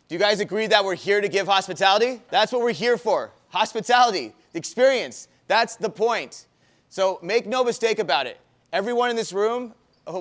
Do you guys agree that we're here to give hospitality? That's what we're here for. Hospitality, the experience. That's the point. So make no mistake about it. Everyone in this room,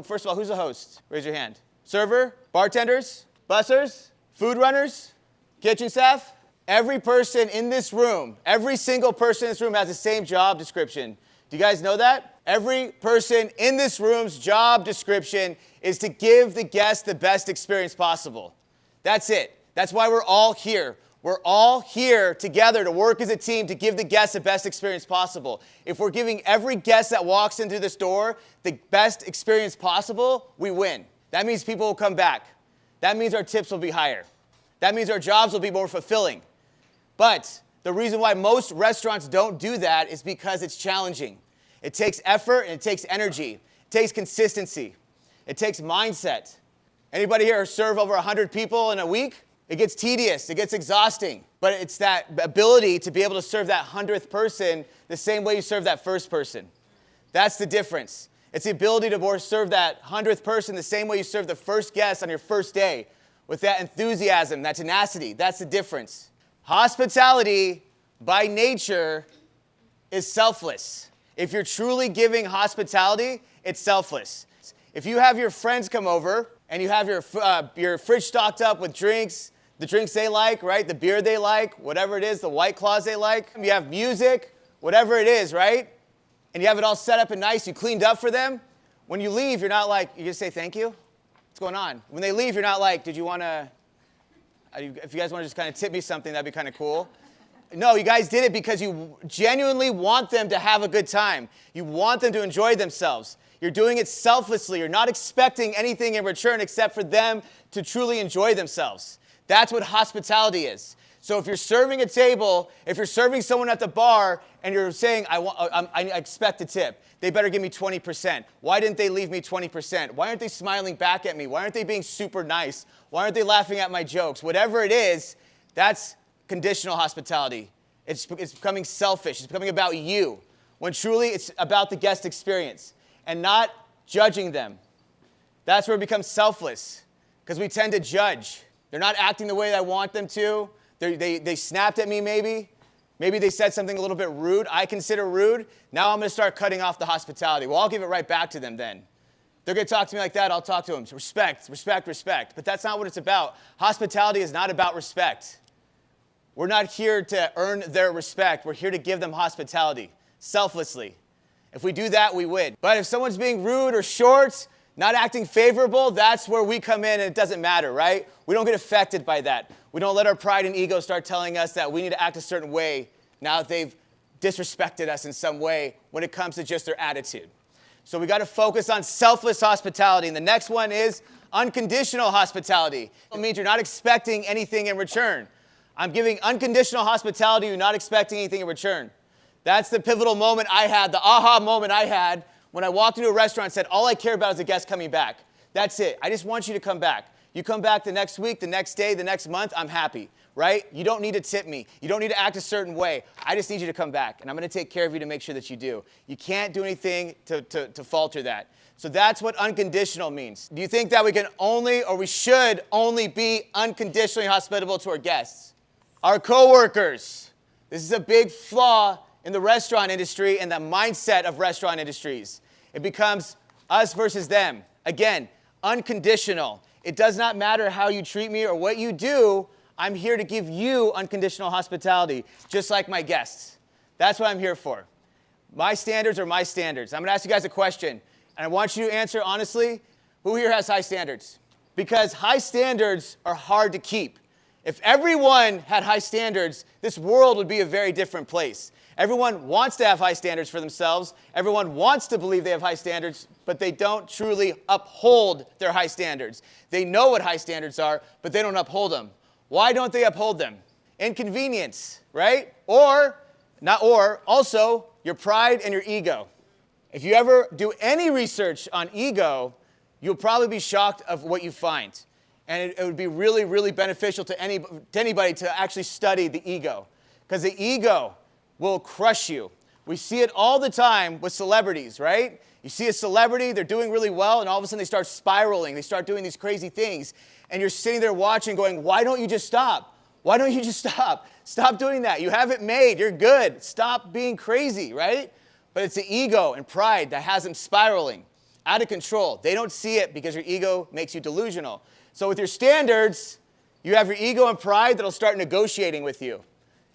first of all, who's a host? Raise your hand. Server, bartenders, bussers, food runners, kitchen staff. Every person in this room, every single person in this room has the same job description. Do you guys know that? Every person in this room's job description is to give the guest the best experience possible. That's it. That's why we're all here. We're all here together to work as a team to give the guests the best experience possible. If we're giving every guest that walks into this door the best experience possible, we win. That means people will come back. That means our tips will be higher. That means our jobs will be more fulfilling. But the reason why most restaurants don't do that is because it's challenging. It takes effort and it takes energy. It takes consistency. It takes mindset. Anybody here serve over 100 people in a week? It gets tedious, it gets exhausting, but it's that ability to be able to serve that 100th person the same way you serve that first person. That's the difference. It's the ability to serve that 100th person the same way you serve the first guest on your first day, with that enthusiasm, that tenacity. That's the difference. Hospitality, by nature, is selfless. If you're truly giving hospitality, it's selfless. If you have your friends come over and you have your fridge stocked up with drinks, the drinks they like, right? The beer they like, whatever it is, the White Claws they like. You have music, whatever it is, right? And you have it all set up and nice, you cleaned up for them. When you leave, you're not like, you just say thank you? What's going on? When they leave, you're not like, did you want to, if you guys want to just kind of tip me something, that'd be kind of cool. No, you guys did it because you genuinely want them to have a good time. You want them to enjoy themselves. You're doing it selflessly. You're not expecting anything in return except for them to truly enjoy themselves. That's what hospitality is. So if you're serving a table, if you're serving someone at the bar and you're saying, I expect a tip, they better give me 20%. Why didn't they leave me 20%? Why aren't they smiling back at me? Why aren't they being super nice? Why aren't they laughing at my jokes? Whatever it is, that's conditional hospitality. It's becoming selfish. It's becoming about you, when truly it's about the guest experience and not judging them. That's where it becomes selfless, because we tend to judge. They're not acting the way I want them to. They snapped at me maybe. Maybe they said something a little bit rude. I consider rude. Now I'm going to start cutting off the hospitality. Well, I'll give it right back to them then. They're going to talk to me like that. I'll talk to them. Respect, respect, respect. But that's not what it's about. Hospitality is not about respect. We're not here to earn their respect. We're here to give them hospitality, selflessly. If we do that, we win. But if someone's being rude or short, not acting favorable, that's where we come in and it doesn't matter, right? We don't get affected by that. We don't let our pride and ego start telling us that we need to act a certain way now that they've disrespected us in some way when it comes to just their attitude. So we got to focus on selfless hospitality. And the next one is unconditional hospitality. It means you're not expecting anything in return. I'm giving unconditional hospitality, you're not expecting anything in return. That's the pivotal moment I had, the aha moment I had when I walked into a restaurant and said, all I care about is the guest coming back. That's it. I just want you to come back. You come back the next week, the next day, the next month, I'm happy, right? You don't need to tip me. You don't need to act a certain way. I just need you to come back, and I'm going to take care of you to make sure that you do. You can't do anything to falter that. So that's what unconditional means. Do you think that we can only, or we should only be unconditionally hospitable to our guests? Our coworkers. This is a big flaw in the restaurant industry and the mindset of restaurant industries. It becomes us versus them. Again, unconditional. It does not matter how you treat me or what you do. I'm here to give you unconditional hospitality, just like my guests. That's what I'm here for. My standards are my standards. I'm going to ask you guys a question, and I want you to answer honestly. Who here has high standards? Because high standards are hard to keep. If everyone had high standards, this world would be a very different place. Everyone wants to have high standards for themselves. Everyone wants to believe they have high standards, but they don't truly uphold their high standards. They know what high standards are, but they don't uphold them. Why don't they uphold them? Inconvenience, right? Also, your pride and your ego. If you ever do any research on ego, you'll probably be shocked of what you find. And it would be really, really beneficial to anybody to actually study the ego. Because the ego will crush you. We see it all the time with celebrities, right? You see a celebrity, they're doing really well, and all of a sudden they start spiraling. They start doing these crazy things. and you're sitting there watching going, why don't you just stop? Why don't you just stop? Stop doing that. You have it made. You're good. Stop being crazy, right? But it's the ego and pride that has them spiraling out of control. They don't see it because your ego makes you delusional. So with your standards, you have your ego and pride that'll start negotiating with you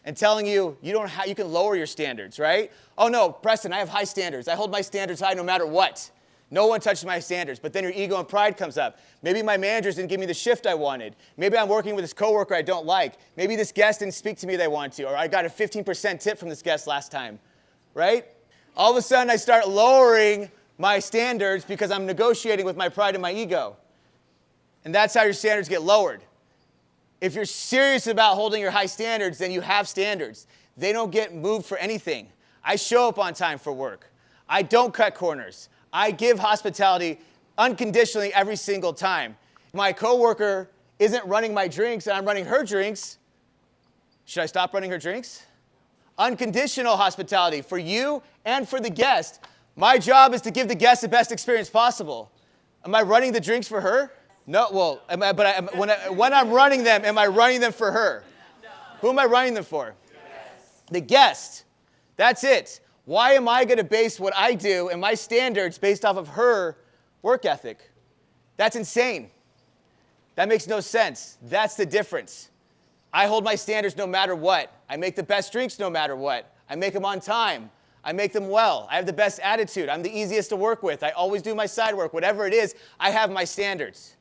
and telling you you can lower your standards, right? Oh no, Preston, I have high standards. I hold my standards high no matter what. No one touches my standards. But then your ego and pride comes up. Maybe my managers didn't give me the shift I wanted. Maybe I'm working with this coworker I don't like. Maybe this guest didn't speak to me they wanted to. Or I got a 15% tip from this guest last time, right? All of a sudden I start lowering my standards because I'm negotiating with my pride and my ego. And that's how your standards get lowered. If you're serious about holding your high standards, then you have standards. They don't get moved for anything. I show up on time for work. I don't cut corners. I give hospitality unconditionally every single time. If my coworker isn't running my drinks and I'm running her drinks, should I stop running her drinks? Unconditional hospitality for you and for the guest. My job is to give the guest the best experience possible. Am I running the drinks for her? No, well, when I'm running them, am I running them for her? No. Who am I running them for? The guest. That's it. Why am I going to base what I do and my standards based off of her work ethic? That's insane. That makes no sense. That's the difference. I hold my standards no matter what. I make the best drinks no matter what. I make them on time. I make them well. I have the best attitude. I'm the easiest to work with. I always do my side work. Whatever it is, I have my standards.